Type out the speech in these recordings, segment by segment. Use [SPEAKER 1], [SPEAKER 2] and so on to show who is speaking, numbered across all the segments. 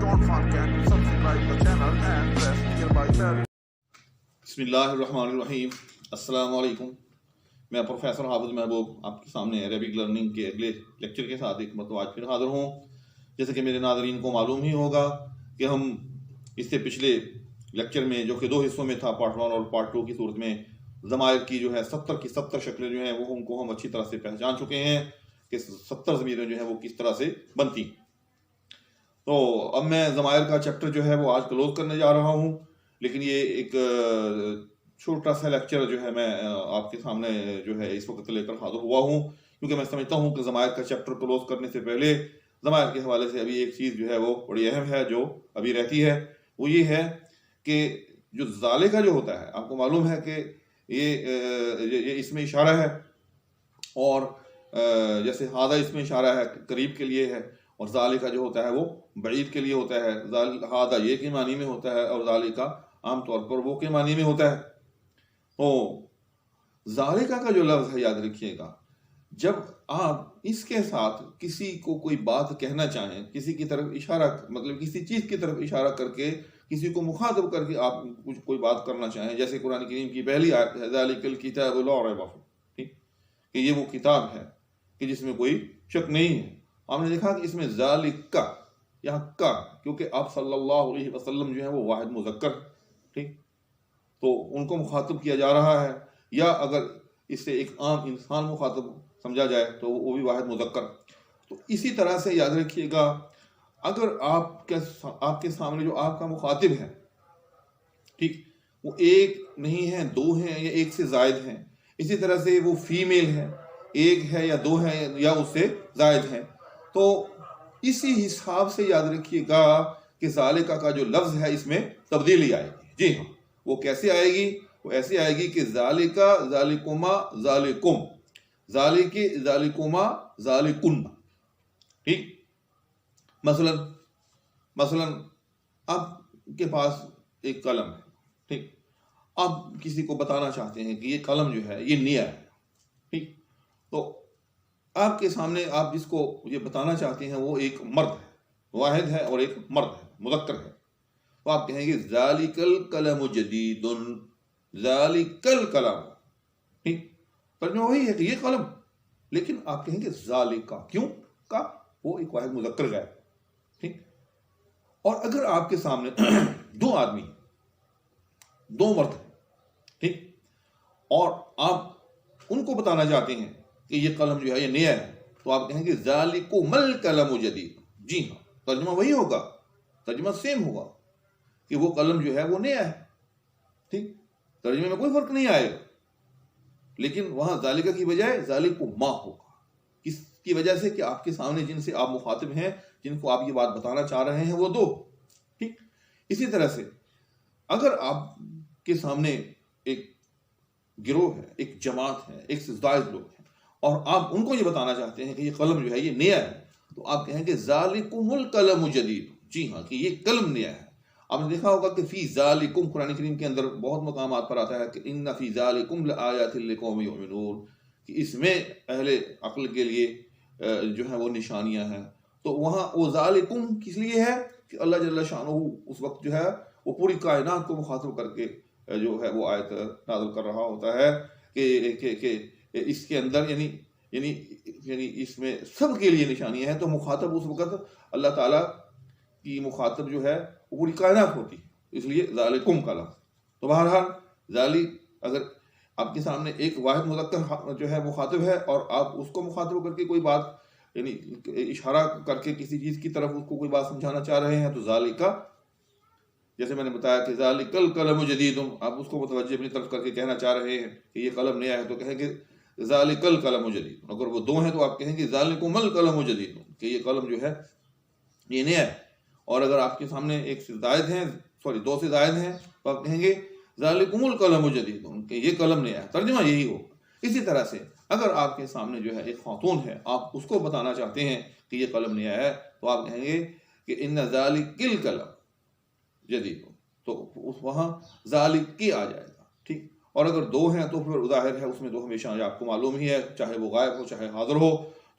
[SPEAKER 1] want fun can subscribe the channel and press nearby bell.
[SPEAKER 2] बिस्मिल्लाहिर्रहमानिर्रहीम। अस्सलाम वालेकुम। मैं प्रोफेसर हाफिज़ महबूब आपके सामने अरबिक लर्निंग के अगले लेक्चर के साथ एक मरतबा आज फिर हाज़िर हूँ। जैसे कि मेरे नाज़रीन को मालूम ही होगा कि हम इससे पिछले लेक्चर में जो कि दो हिस्सों में था, पार्ट 1 और पार्ट 2 की सूरत में ज़मायर की जो है 70 की 70 शक्लें जो हैं वो उनको हम अच्छी तरह से पहचान चुके हैं कि 70 ज़मीरें जो हैं वो किस तरह से बनती। तो अब मैं ज़मायर का चैप्टर जो है वो आज क्लोज करने जा रहा हूँ, लेकिन ये एक छोटा सा लेक्चर जो है मैं आपके सामने जो है इस वक्त लेकर हाजिर हुआ हूँ, क्योंकि मैं समझता हूँ कि ज़मायर का चैप्टर क्लोज करने से पहले ज़मायर के हवाले से अभी एक चीज़ जो है वो बड़ी अहम है जो अभी रहती है। वो ये है कि जो ज़ाले का जो होता है, आपको मालूम है कि ये इसमें इशारा है, और जैसे हादा इसमें इशारा है, करीब के लिए है, और ज़ाले का जो होता है वो बईद के लिए होता है। हादा ये के मानी में होता है और ज़ाले का आमतौर पर वो के मानी में होता है। तो ज़ालिका का जो लफ्ज़ है, याद रखिएगा, जब आप इसके साथ किसी को कोई बात कहना चाहें, किसी की तरफ इशारा, मतलब किसी चीज़ की तरफ इशारा करके किसी को मुखातब करके आप कुछ कोई बात करना चाहें, जैसे कुरान करीम की पहली आयत है ज़ालिकल किताबु ला रैब फीह, ठीक, कि ये वो किताब है कि जिसमें कोई शक नहीं है। आपने देखा कि इसमें ज़ालिका, यहाँ का, क्योंकि आप सल्लल्लाहु अलैहि वसल्लम जो है वो वाहिद मुज़क्कर, ठीक, तो उनको मुखातब किया जा रहा है, या अगर इससे एक आम इंसान मुखातब समझा जाए तो वो भी वाहिद मुज़क्कर। तो इसी तरह से याद रखिएगा, अगर आपके सामने जो आपका मुखातिब है, ठीक, वो एक नहीं है, दो हैं या एक से जायद हैं, इसी तरह से वो फीमेल है, एक है या दो है या उससे जायद हैं, तो इसी हिसाब से याद रखिएगा कि ज़ालिका का जो लफ्ज़ है इसमें तब्दीली आएगी। जी हाँ, वो कैसे आएगी? वो ऐसे आएगी कि ज़ालिका, ज़ालिकुमा, ज़ालिकुम, ज़ालिकी, ज़ालिकुमा, ज़ालिकुन्ना, ठीक। मसलन आपके पास एक कलम है, ठीक, आप किसी को बताना चाहते हैं कि ये कलम जो है ये निया है, ठीक, तो आपके सामने आप जिसको ये बताना चाहते हैं वो एक मर्द है, वाहिद है, और एक मर्द है, मुज़क्कर है, तो आप कहेंगे ज़ालिकल कलमु जदीदुन, ज़ालिकल कलम, ठीक, तर्जुमा वही है कि ये कलम, लेकिन आप कहेंगे ज़ालिका, क्यों? का वो एक वाहिद मुज़क्कर है, ठीक। और अगर आपके सामने दो आदमी, दो मर्द हैं, ठीक, और आप उनको बताना चाहते हैं कि ये कलम जो है ये नया है, तो आप कहेंगे ज़ालिकुमुल कलमु जदीद। जी हाँ, तर्जुमा वही होगा, तर्जुमा सेम होगा कि वो कलम जो है वो नया है, ठीक, तर्जुमे में कोई फर्क नहीं आएगा, लेकिन वहां ज़ालिका की बजाय ज़ालिकुमा होगा। किसकी वजह से? कि आपके सामने जिनसे आप मुखातिब हैं, जिनको आप ये बात बताना चाह रहे हैं, वो दो, ठीक। इसी तरह से अगर आपके सामने एक गिरोह है, एक जमात है, एक से ज़ायद लोग हैं, और आप उनको ये बताना चाहते हैं कि ये कलम जो है ये नया है, तो आप कहेंगे ज़ालिकुमुल कलमु जदीद। जी हाँ, कि ये कलम नया है। आपने देखा होगा कि फी ज़ालिकुम कुरान करीम के अंदर बहुत मकामात पर आता है कि इन्ना फी ज़ालिकुम लआयातिन लिक़ौमिन युमिनून, कि इसमें अहले अक्ल के लिए जो है वो निशानियां हैं। तो वहाँ वो ज़ालिकुम किस लिए है? कि अल्लाह जल्ल शानहू उस वक्त जो है वो पूरी कायनात को मुखातब करके जो है वो आयत नाज़िल कर रहा होता है कि इसके अंदर यानी इसमें सब के लिए निशानियां हैं। तो मुखातब उस वक्त अल्लाह ताला की मुखातब जो है वो पूरी कायनात होती है, इसलिए ज़ालिकुम का लफ्ज़। तो बहरहाल ज़ाली, अगर आपके सामने एक वाहिद मुज़क्कर जो है मुखातिब है और आप उसको मुखातिब करके कोई बात, यानी इशारा करके किसी चीज़ की तरफ उसको कोई बात समझाना चाह रहे हैं, तो ज़ालिका, जैसे मैंने बताया कि ज़ालिकल कलमु जदीदुन, आप उसको मुतवज्जे अपनी तरफ करके कहना चाह रहे हैं कि ये कलम नया है, तो कहेंगे ज़ालिकल कलमु जदीदुन। अगर वो दो हैं तो आप कहेंगे ज़ालिकुमुल कलमु जदीदुन, कि ये कलम जो है ये नया है। और अगर आपके सामने एक से ज़ायद हैं, सॉरी दो से ज़ायद हैं, तो आप कहेंगे ज़ालिकुमुल कलमु जदीदुन, कि ये कलम नया है। तर्जुमा यही हो। इसी तरह से अगर आपके सामने जो है एक खातून है, आप उसको बताना चाहते हैं कि ये कलम नया है, तो आप कहेंगे कि इन्ना ज़ालिकिल कलम जदीदुन, तो वहाँ ज़ालिकी आ जाएगा, ठीक। और अगर दो हैं तो फिर ज़ाहिर है उसमें दो हमेशा आपको मालूम ही है, चाहे वो गायब हो चाहे हाज़िर हो,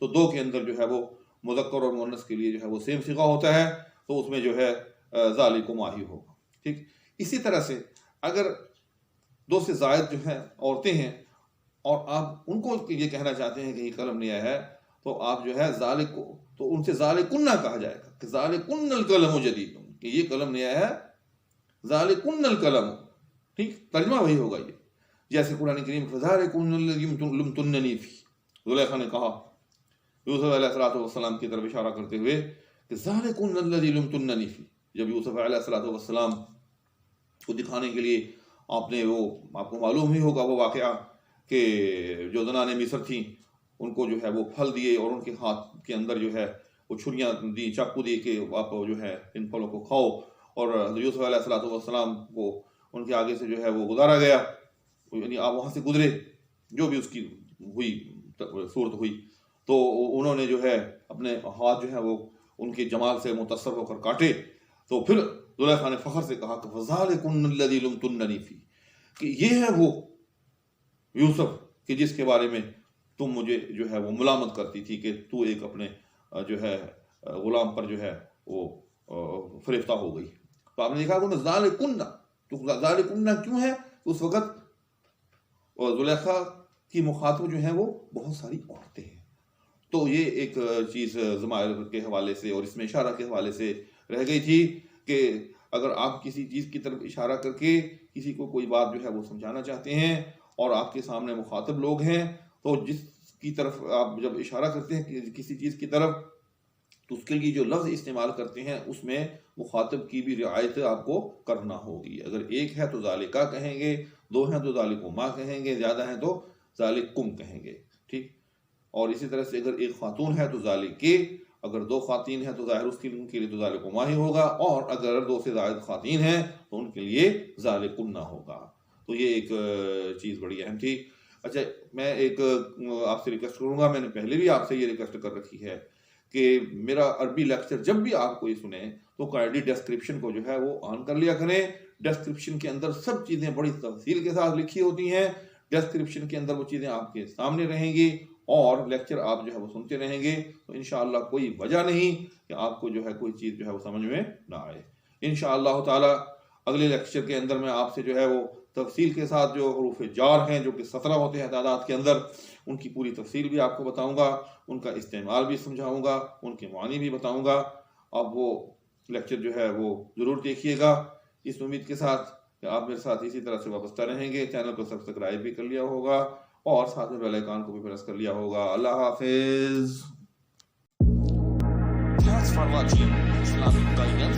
[SPEAKER 2] तो दो के अंदर जो है वो मुज़क्कर और मुअन्नस के लिए जो है वो सेम सिगा होता है। तो उसमें जो है ज़ालिकुम माही होगा। ठीक, इसी तरह से अगर दो से ज़ायद जो है औरतें हैं और आप उनको ये कहना चाहते हैं कि ये कलम नहीं आया है, तो आप जो है ज़ालिको, तो उनसे ज़ालिकुन्ना कहा जाएगा कि ज़ालिकुन्नल कलम जदीद, कि ये कलम नहीं आया है, ज़ालिकुन्नल कलम। ठीक, तर्जुमा वही होगा ये। जैसे कुरान करीम फ़ज़ालिकुन्नल्लज़ी फी, ज़ुलेखा ने कहा यूसुफ अलैहिस्सलाम की तरफ इशारा करते हुए कि ज़ालिकुन्नल्लज़ी लुमतुन्ननी फी, जब यूसुफ अलैहिस्सलाम को दिखाने के लिए आपने वो, आपको मालूम ही होगा वो वाक़या कि जो ज़नाने मिस्र थी उनको जो है वो फल दिए और उनके हाथ के अंदर जो है वो छुरियाँ दी, चाकू दिए कि आप जो है इन फलों को खाओ, और यूसुफ अलैहिस्सलाम को उनके आगे से जो है वो गुजारा गया, यानी आप वहाँ से गुजरे, जो भी उसकी हुई सूरत हुई, तो उन्होंने जो है अपने हाथ जो है वो उनके जमाल से मुतस्सर होकर काटे। तो फिर ज़ुलेखा ने फ़ख्र से कहा कि फ़ज़ालिकुन्नल्लज़ी लुमतुन्ननी फ़ी, कि ये है वो यूसुफ कि जिसके बारे में तुम मुझे जो है वो मुलामत करती थी कि तू एक अपने जो है गुलाम पर जो है वो फरिफ्ता हो गई। तो आपने देखा कि ज़ालिकुन्ना, तो ज़ालिकुन्ना क्यों है? उस वक़्त ज़ुलेखा की मुखातब जो है वो बहुत सारी औरतें हैं। तो ये एक चीज़ ज़माइर के हवाले से और इसमें इशारा के हवाले से रह गई थी कि अगर आप किसी चीज़ की तरफ इशारा करके किसी को कोई बात जो है वो समझाना चाहते हैं और आपके सामने मुखातब लोग हैं, तो जिसकी तरफ आप जब इशारा करते हैं किसी चीज़ की तरफ, तो उसके लिए जो लफ्ज़ इस्तेमाल करते हैं उसमें मुखातब की भी रियायत आपको करना होगी। अगर एक है तो ज़ालिका कहेंगे, दो हैं तो ज़ालिकुमा कहेंगे, ज़्यादा हैं तो ज़ालिकुम कहेंगे। ठीक, और इसी तरह से अगर एक खातून है तो ज़ालिके, अगर दो खातीन हैं तो ज़ाहिर उनके लिए तो ज़ालिकुमा ही होगा, और अगर दो से ज़ायद खातीन हैं तो उनके लिए ज़ालिकुन्ना होगा। तो ये एक चीज़ बड़ी अहम थी। अच्छा, मैं एक आपसे रिक्वेस्ट करूँगा, मैंने पहले भी आपसे ये रिक्वेस्ट कर रखी है कि मेरा अरबी लेक्चर जब भी आप कोई सुने तो काइंडली डिस्क्रिप्शन को जो है वो ऑन कर लिया करें। डिस्क्रिप्शन के अंदर सब चीज़ें बड़ी तफसील के साथ लिखी होती हैं। डिस्क्रिप्शन के अंदर वो चीज़ें आपके सामने रहेंगी और लेक्चर आप जो है वो सुनते रहेंगे, तो इंशाअल्लाह कोई वजह नहीं कि आपको जो है कोई चीज़ जो है वो समझ में ना आए। इंशाअल्लाह ताला अगले लेक्चर के अंदर मैं आपसे जो है वो तफसील के साथ जो हरूफ जार हैं, जो कि 17 होते हैं तादाद के अंदर, उनकी पूरी तफसील भी आपको बताऊंगा, उनका इस्तेमाल भी समझाऊंगा, उनके मानी भी बताऊंगा। अब वो लेक्चर जो है वो ज़रूर देखिएगा, इस उम्मीद के साथ कि आप मेरे साथ इसी तरह से वाबस्ता रहेंगे। चैनल को सब्सक्राइब भी कर लिया होगा और साथ में बेल आइकन को भी प्रेस कर लिया होगा। अल्लाह हाफिज़।
[SPEAKER 3] Thanks for watching Islamic Guidance.